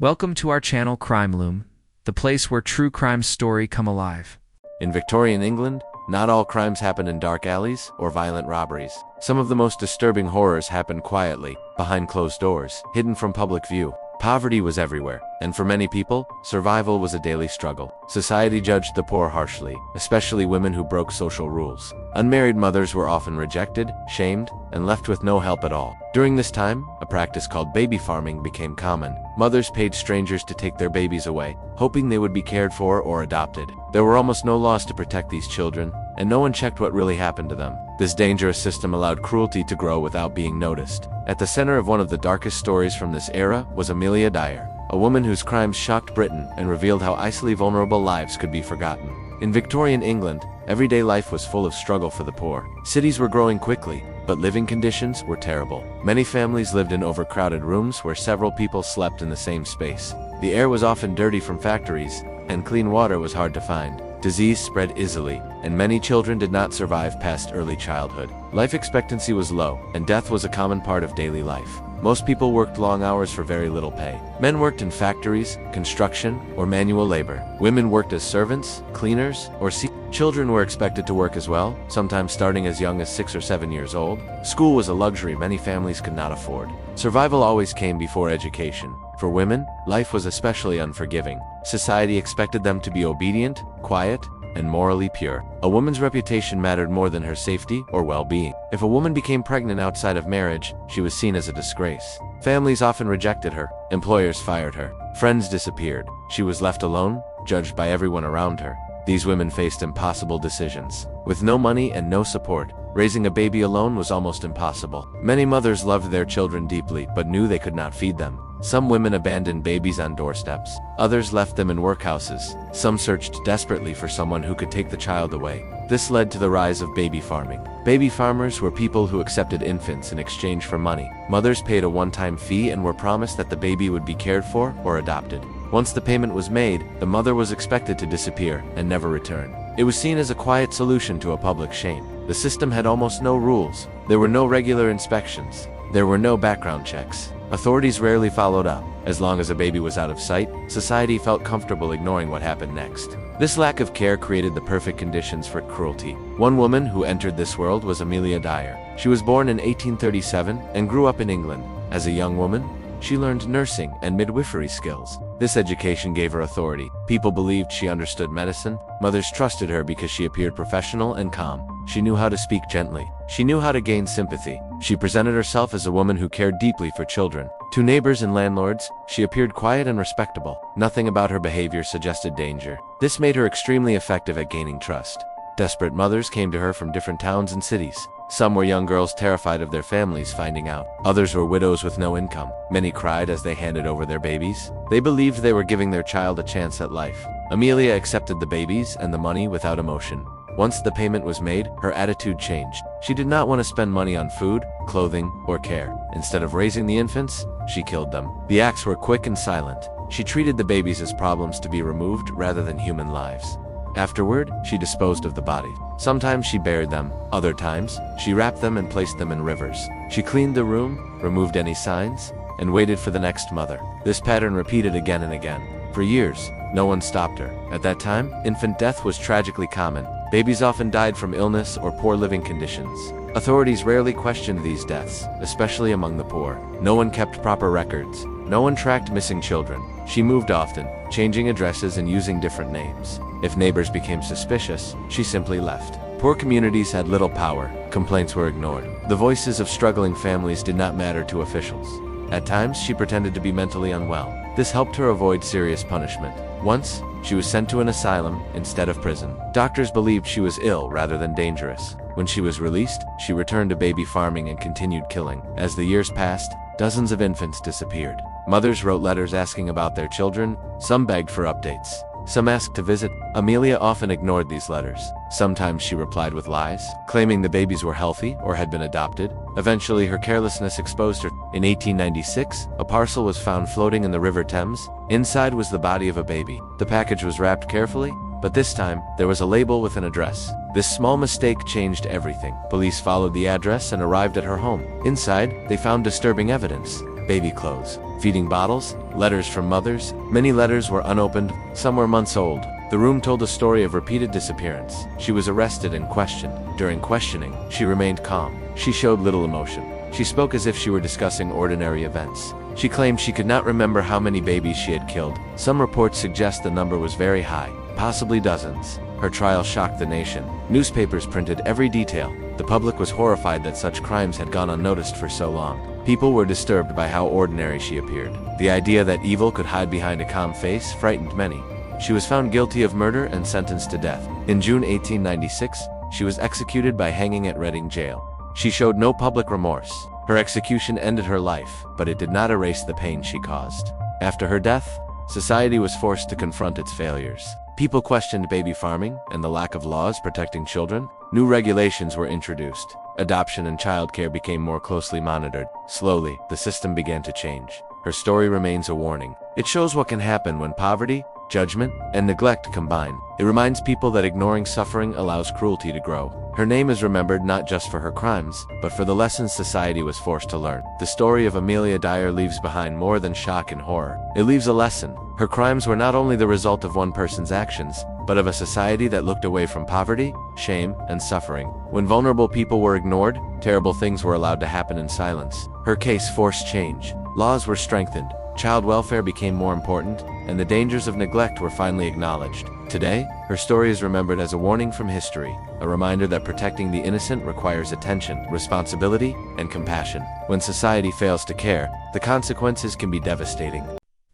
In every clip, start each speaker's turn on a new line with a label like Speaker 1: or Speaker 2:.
Speaker 1: Welcome to our channel Crime Loom, the place where true crime stories come alive.
Speaker 2: In Victorian England, not all crimes happened in dark alleys or violent robberies. Some of the most disturbing horrors happened quietly, behind closed doors, hidden from public view. Poverty was everywhere, and for many people, survival was a daily struggle. Society judged the poor harshly, especially women who broke social rules. Unmarried mothers were often rejected, shamed, and left with no help at all. During this time, a practice called baby farming became common. Mothers paid strangers to take their babies away, hoping they would be cared for or adopted. There were almost no laws to protect these children, and no one checked what really happened to them. This dangerous system allowed cruelty to grow without being noticed. At the center of one of the darkest stories from this era was Amelia Dyer, a woman whose crimes shocked Britain and revealed how easily vulnerable lives could be forgotten. In Victorian England, everyday life was full of struggle for the poor. Cities were growing quickly, but living conditions were terrible. Many families lived in overcrowded rooms where several people slept in the same space. The air was often dirty from factories, and clean water was hard to find. Disease spread easily, and many children did not survive past early childhood. Life expectancy was low, and death was a common part of daily life. Most people worked long hours for very little pay. Men worked in factories, construction, or manual labor. Women worked as servants, cleaners, or children were expected to work as well, sometimes starting as young as 6 or 7 years old. School was a luxury many families could not afford. Survival always came before education. For women, life was especially unforgiving. Society expected them to be obedient, quiet, and morally pure. A woman's reputation mattered more than her safety or well-being. If a woman became pregnant outside of marriage, she was seen as a disgrace. Families often rejected her. Employers fired her. Friends disappeared. She was left alone, judged by everyone around her. These women faced impossible decisions. With no money and no support, raising a baby alone was almost impossible. Many mothers loved their children deeply but knew they could not feed them. Some women abandoned babies on doorsteps. Others left them in workhouses. Some searched desperately for someone who could take the child away. This led to the rise of baby farming. Baby farmers were people who accepted infants in exchange for money. Mothers paid a one-time fee and were promised that the baby would be cared for or adopted. Once the payment was made, the mother was expected to disappear and never return. It was seen as a quiet solution to a public shame. The system had almost no rules. There were no regular inspections. There were no background checks. Authorities rarely followed up. As long as a baby was out of sight, society felt comfortable ignoring what happened next. This lack of care created the perfect conditions for cruelty. One woman who entered this world was Amelia Dyer. She was born in 1837 and grew up in England. As a young woman, she learned nursing and midwifery skills. This education gave her authority. People believed she understood medicine. Mothers trusted her because she appeared professional and calm. She knew how to speak gently. She knew how to gain sympathy. She presented herself as a woman who cared deeply for children. To neighbors and landlords, she appeared quiet and respectable. Nothing about her behavior suggested danger. This made her extremely effective at gaining trust. Desperate mothers came to her from different towns and cities. Some were young girls terrified of their families finding out. Others were widows with no income. Many cried as they handed over their babies. They believed they were giving their child a chance at life. Amelia accepted the babies and the money without emotion. Once the payment was made, her attitude changed. She did not want to spend money on food, clothing, or care. Instead of raising the infants, she killed them. The acts were quick and silent. She treated the babies as problems to be removed rather than human lives. Afterward, she disposed of the body. Sometimes she buried them. Other times, she wrapped them and placed them in rivers. She cleaned the room, removed any signs, and waited for the next mother. This pattern repeated again and again. For years, no one stopped her. At that time, infant death was tragically common. Babies often died from illness or poor living conditions. Authorities rarely questioned these deaths, especially among the poor. No one kept proper records. No one tracked missing children. She moved often, changing addresses and using different names. If neighbors became suspicious, she simply left. Poor communities had little power. Complaints were ignored. The voices of struggling families did not matter to officials. At times, she pretended to be mentally unwell. This helped her avoid serious punishment. Once, she was sent to an asylum instead of prison. Doctors believed she was ill rather than dangerous. When she was released, she returned to baby farming and continued killing. As the years passed, dozens of infants disappeared. Mothers wrote letters asking about their children. Some begged for updates. Some asked to visit. Amelia often ignored these letters. Sometimes she replied with lies, claiming the babies were healthy or had been adopted. Eventually, her carelessness exposed her. In 1896, a parcel was found floating in the River Thames. Inside was the body of a baby. The package was wrapped carefully, but this time, there was a label with an address. This small mistake changed everything. Police followed the address and arrived at her home. Inside, they found disturbing evidence. baby clothes, feeding bottles, letters from mothers. Many letters were unopened, some were months old. The room told a story of repeated disappearance. She was arrested and questioned. During questioning, she remained calm. She showed little emotion. She spoke as if she were discussing ordinary events. She claimed she could not remember how many babies she had killed. Some reports suggest the number was very high, possibly dozens. Her trial shocked the nation. Newspapers printed every detail. The public was horrified that such crimes had gone unnoticed for so long. People were disturbed by how ordinary she appeared. The idea that evil could hide behind a calm face frightened many. She was found guilty of murder and sentenced to death. In June 1896, she was executed by hanging at Reading Jail. She showed no public remorse. Her execution ended her life, but it did not erase the pain she caused. After her death, society was forced to confront its failures. People questioned baby farming and the lack of laws protecting children. New regulations were introduced. Adoption and childcare became more closely monitored. Slowly, the system began to change. Her story remains a warning. It shows what can happen when poverty, judgment, and neglect combine. It reminds people that ignoring suffering allows cruelty to grow. Her name is remembered not just for her crimes, but for the lessons society was forced to learn. The story of Amelia Dyer leaves behind more than shock and horror. It leaves a lesson. Her crimes were not only the result of one person's actions, but of a society that looked away from poverty, shame, and suffering. When vulnerable people were ignored, terrible things were allowed to happen in silence. Her case forced change. Laws were strengthened. Child welfare became more important, and the dangers of neglect were finally acknowledged. Today, her story is remembered as a warning from history, a reminder that protecting the innocent requires attention, responsibility, and compassion. When society fails to care, the consequences can be devastating.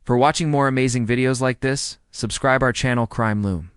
Speaker 1: For watching more amazing videos like this, subscribe our channel Crime Loom.